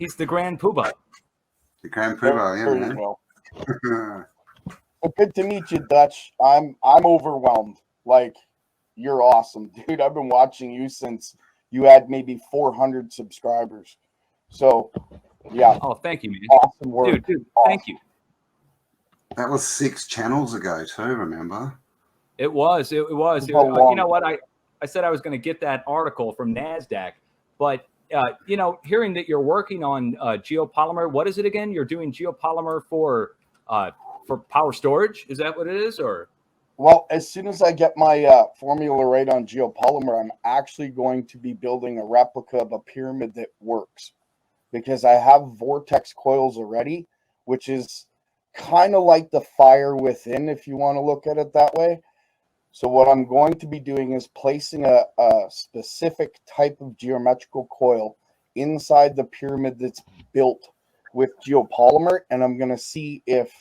He's the Grand Poobah. The Grand Poobah, There yeah, you man. go. Well, good to meet you, Dutch. I'm overwhelmed. Like, you're awesome, dude. I've been watching you since you had maybe 400 subscribers. So, yeah. Oh, thank you, man. Awesome work. Dude, awesome. Thank you. That was 6 channels ago too, remember? It was. You know what? I said I was going to get that article from NASDAQ, but you know, hearing that you're working on geopolymer, what is it again? You're doing geopolymer for power storage? Is that what it is, or? Well, as soon as I get my formula right on geopolymer, I'm actually going to be building a replica of a pyramid that works, because I have vortex coils already, which is kind of like the fire within, if you want to look at it that way. So what I'm going to be doing is placing a specific type of geometrical coil inside the pyramid that's built with geopolymer, and I'm going to see if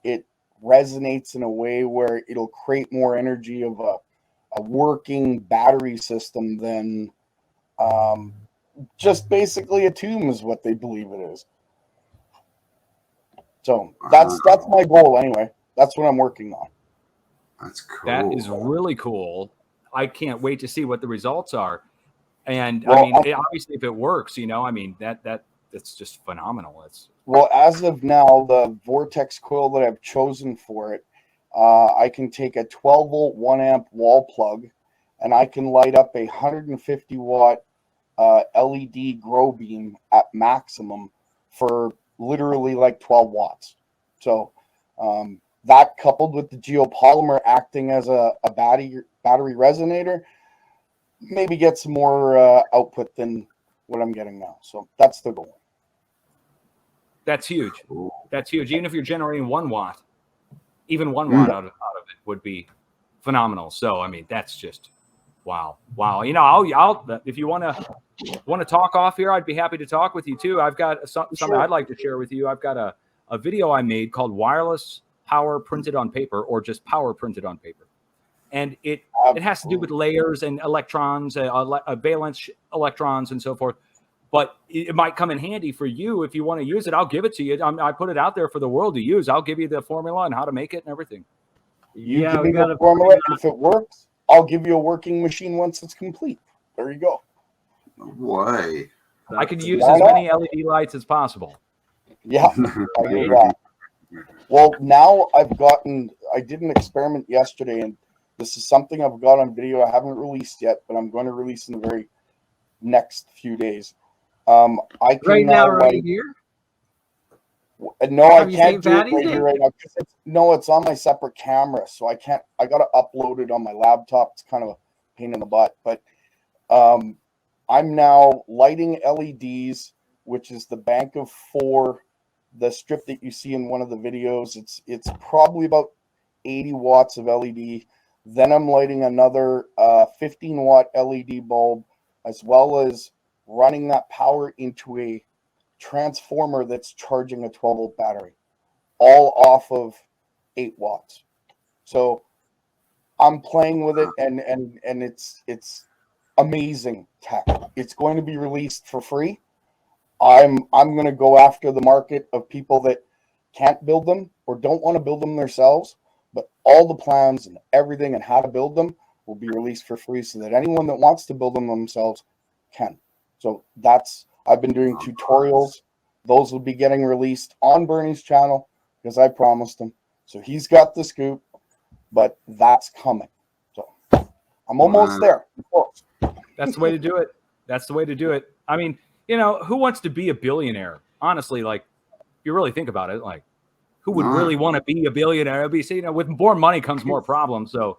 it resonates in a way where it'll create more energy of a working battery system than just basically a tomb is what they believe it is. So that's my goal anyway. That's what I'm working on. That's cool. That is really cool. I can't wait to see what the results are. And Well, I mean, obviously, if it works, you know, I mean, that's just phenomenal. Well, as of now, the vortex coil that I've chosen for it, I can take a 12-volt 1-amp wall plug, and I can light up a 150-watt LED grow beam at maximum for literally like 12 watts. So that coupled with the geopolymer acting as a battery resonator, maybe get some more output than what I'm getting now. So that's the goal. That's huge. That's huge. Even if you're generating 1 watt, even 1 watt out of it would be phenomenal. So I mean, that's just wow. You know, I'll if you want to talk off here, I'd be happy to talk with you too. I've got something I'd like to share with you. I've got a video I made called "Wireless Power Printed on Paper," or just Power Printed on Paper, and it has to do with layers and electrons, valence electrons, and so forth. But it might come in handy for you if you want to use it. I'll give it to you. I put it out there for the world to use. I'll give you the formula and how to make it and everything. You give me the formula. If it works, I'll give you a working machine once it's complete. There you go. No way. I could use as many LED lights as possible. Yeah, I hear that. Well, now I did an experiment yesterday, and this is something I've got on video. I haven't released yet, but I'm going to release in the very next few days. I can right now, right here. No, I can't do it right here right now. It's on my separate camera, so I can't. I got to upload it on my laptop. It's kind of a pain in the butt, but I'm now lighting LEDs, which is the bank of 4. The strip that you see in one of the videos, it's probably about 80 watts of LED. Then I'm lighting another 15-watt LED bulb, as well as running that power into a transformer that's charging a 12-volt battery, all off of 8 watts. So I'm playing with it, and it's amazing tech. It's going to be released for free. I'm going to go after the market of people that can't build them or don't want to build them themselves, but all the plans and everything and how to build them will be released for free, so that anyone that wants to build them themselves can. So I've been doing tutorials. Those will be getting released on Bernie's channel because I promised him. So he's got the scoop, but that's coming. So I'm almost there. That's the way to do it. That's the way to do it. I mean, you know, who wants to be a billionaire? Honestly, like, if you really think about it, like, who would really want to be a billionaire? You know, with more money comes more problems. So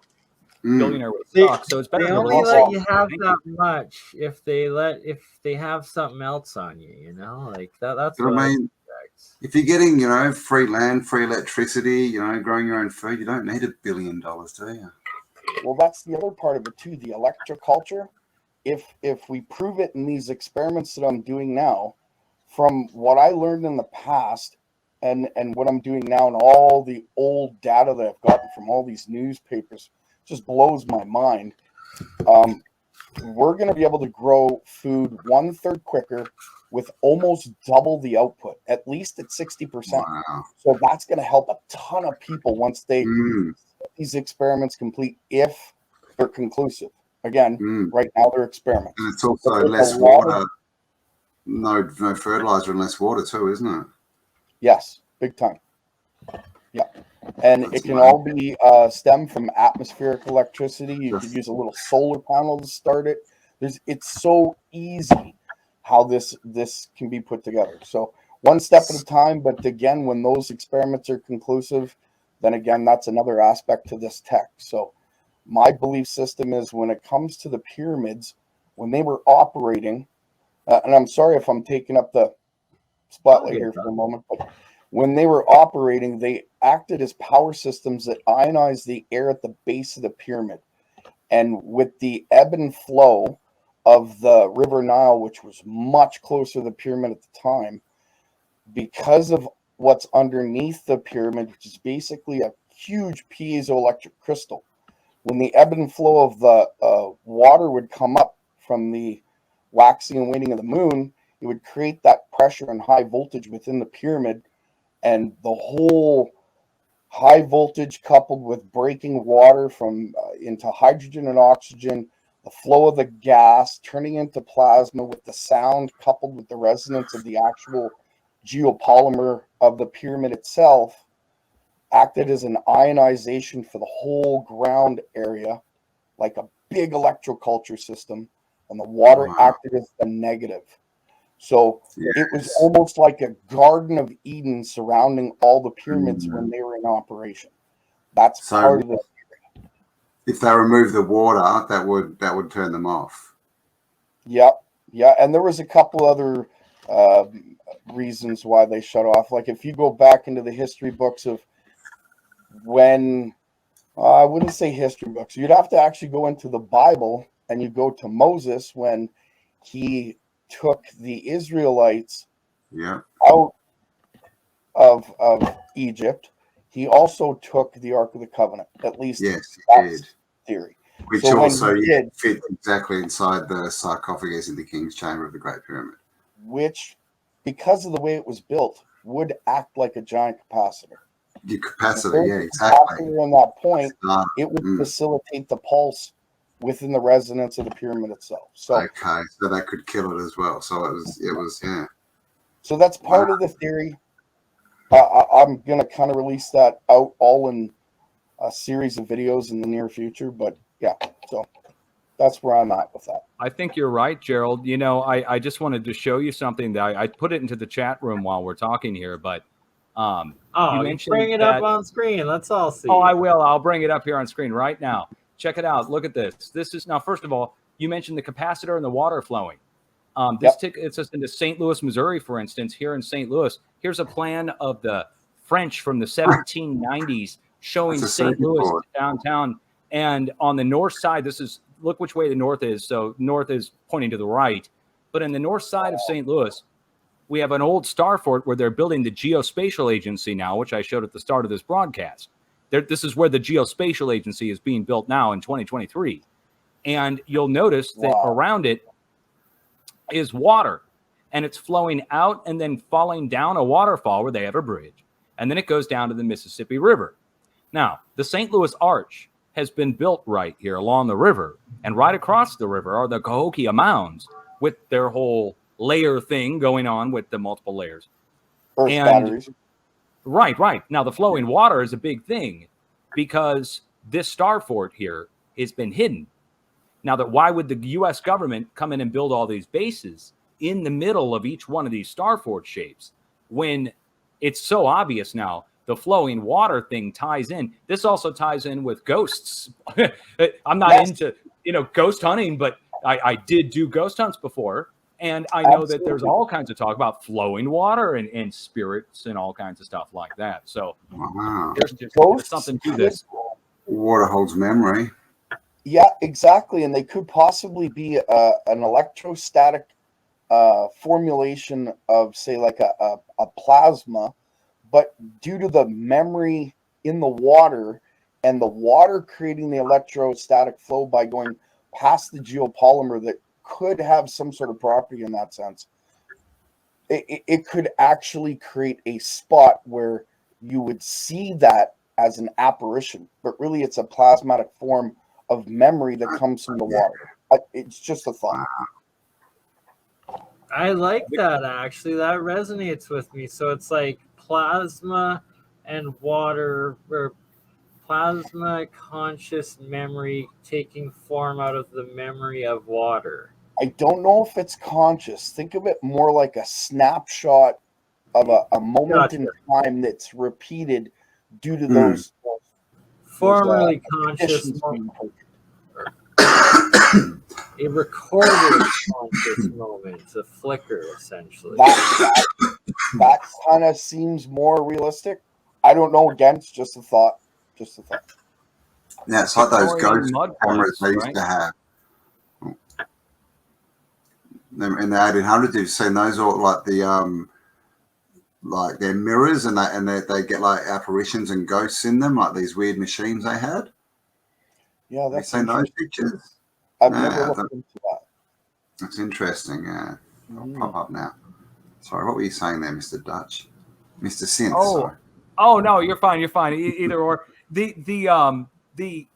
billionaire would suck. So it's better. They only let you have that much if they have something else on you. You know, like that's what I mean. If you're getting, you know, free land, free electricity, you know, growing your own food, you don't need $1 billion, do you? Well, that's the other part of it too. The electroculture. If we prove it in these experiments that I'm doing now, from what I learned in the past and what I'm doing now, and all the old data that I've gotten from all these newspapers, just blows my mind. we're going to be able to grow food 1/3 quicker with almost double the output, at least at 60%. Wow. So that's going to help a ton of people once they these experiments complete, if they're conclusive. Again, right now they're experiments. And it's also less water, no fertilizer and less water too, isn't it? Yes, big time. Yeah. And it can all be stem from atmospheric electricity. You could use a little solar panel to start it. It's so easy how this can be put together. So one step at a time. But again, when those experiments are conclusive, then again, that's another aspect to this tech. So my belief system is, when it comes to the pyramids, when they were operating, and I'm sorry if I'm taking up the spotlight here for a moment, but when they were operating, they acted as power systems that ionized the air at the base of the pyramid. And with the ebb and flow of the River Nile, which was much closer to the pyramid at the time, because of what's underneath the pyramid, which is basically a huge piezoelectric crystal, when the ebb and flow of the water would come up from the waxing and waning of the moon, it would create that pressure and high voltage within the pyramid. And the whole high voltage, coupled with breaking water from into hydrogen and oxygen, the flow of the gas turning into plasma, with the sound coupled with the resonance of the actual geopolymer of the pyramid itself, acted as an ionization for the whole ground area, like a big electroculture system, and the water acted as the negative. So it was almost like a Garden of Eden surrounding all the pyramids when they were in operation. That's part of the theory. If they remove the water, that would turn them off. Yeah, and there was a couple other reasons why they shut off. Like, if you go back into the history books of when, I wouldn't say history books, you'd have to actually go into the Bible, and you go to Moses when he took the Israelites out of Egypt. He also took the Ark of the Covenant. At least that's theory. Which so also fit exactly inside the sarcophagus in the King's Chamber of the Great Pyramid. Which, because of the way it was built, would act like a giant capacitor. The capacitor, exactly. On that point, it would facilitate the pulse within the resonance of the pyramid itself. So so that could kill it as well. So it was. So that's part of the theory. I'm gonna kind of release that out all in a series of videos in the near future. But yeah, so that's where I'm at with that. I think you're right, Gerald. You know, I just wanted to show you something that I put it into the chat room while we're talking here, but you mentioned bring it up on screen. Let's all see. Oh, I will. I'll bring it up here on screen right now. Check it out. Look at this. This is now. First of all, you mentioned the capacitor and the water flowing. It's just into St. Louis, Missouri, for instance. Here in St. Louis, here's a plan of the French from the 1790s showing St. Louis downtown. And on the north side, look which way the north is. So north is pointing to the right. But in the north side of St. Louis, we have an old StarFort where they're building the Geospatial Agency now, which I showed at the start of this broadcast. This is where the Geospatial Agency is being built now in 2023. And you'll notice that around it is water, and it's flowing out and then falling down a waterfall where they have a bridge. And then it goes down to the Mississippi River. Now, the St. Louis Arch has been built right here along the river, and right across the river are the Cahokia Mounds with their whole layer thing going on with the multiple layers. Earth batteries. Right. Now, the flowing water is a big thing because this StarFort here has been hidden. Now, why would the U.S. government come in and build all these bases in the middle of each one of these StarFort shapes when it's so obvious now? The flowing water thing ties in. This also ties in with ghosts. I'm not into, ghost hunting, but I did do ghost hunts before. And I know that there's all kinds of talk about flowing water and spirits and all kinds of stuff like that. So there's something to this. Water holds memory. Yeah, exactly. And they could possibly be an electrostatic formulation of, say, like a plasma, but due to the memory in the water and the water creating the electrostatic flow by going past the geopolymer that could have some sort of property in that sense, it could actually create a spot where you would see that as an apparition, but really it's a plasmatic form of memory that comes from the water. It's just a thought. I like that, actually. That resonates with me. So it's like plasma and water, or plasma conscious memory taking form out of the memory of water. I don't know if it's conscious. Think of it more like a snapshot of a moment in time that's repeated due to those formerly conscious a recorded conscious moment, a flicker, essentially. That kind of seems more realistic. I don't know. Again, it's just a thought. Just a thought. Yeah, it's like those ghost cameras they used to have. In the 1800s, you've seen those, all like the like they're mirrors, and they get like apparitions and ghosts in them, like these weird machines they had. Yeah, that's seen those pictures. I've never looked into that. That's interesting. Yeah, it'll pop up now. Sorry, what were you saying there, Mr. Dutch? Mr. Synth. Oh, sorry. Oh no, you're fine. You're fine. Either or. The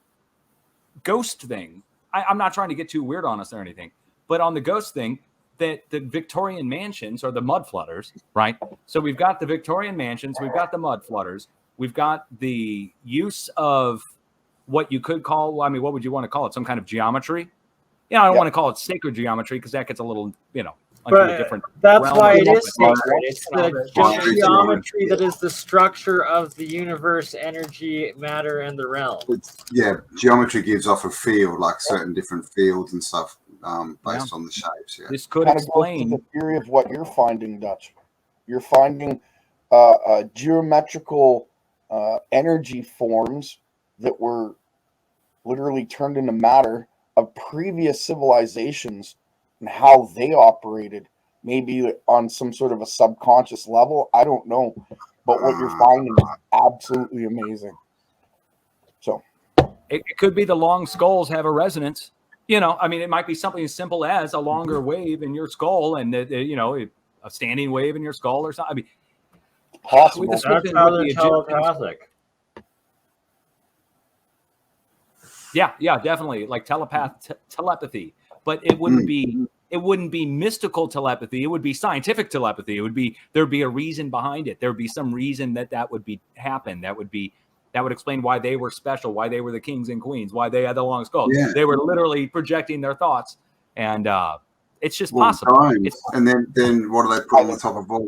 ghost thing. I'm not trying to get too weird on us or anything, but on the ghost thing, that the Victorian mansions are the mud flutters, right? So we've got the Victorian mansions, we've got the mud flutters, we've got the use of what you could call, I mean, what would you want to call it? Some kind of geometry? I don't want to call it sacred geometry because that gets a little, but different. That's why it is sacred. It's the geometry that is the structure of the universe, energy, matter, and the realm. Geometry gives off a field, like certain different fields and stuff, based on the shapes. Yeah, this could explain the theory of what you're finding, Dutch. You're finding geometrical energy forms that were literally turned into matter of previous civilizations and how they operated, maybe on some sort of a subconscious level. I don't know, but what you're finding is absolutely amazing. So it could be the long skulls have a resonance. I mean, it might be something as simple as a longer wave in your skull, and a standing wave in your skull or something. I mean, possible. That's how they're telepathic. Yeah, definitely, like telepathy. But it wouldn't be mystical telepathy. It would be scientific telepathy. There'd be a reason behind it. There'd be some reason that would happen. That would explain why they were special, why they were the kings and queens, why they had the long skulls. Yeah. They were literally projecting their thoughts, and it's just possible. And then what do they put on the top of all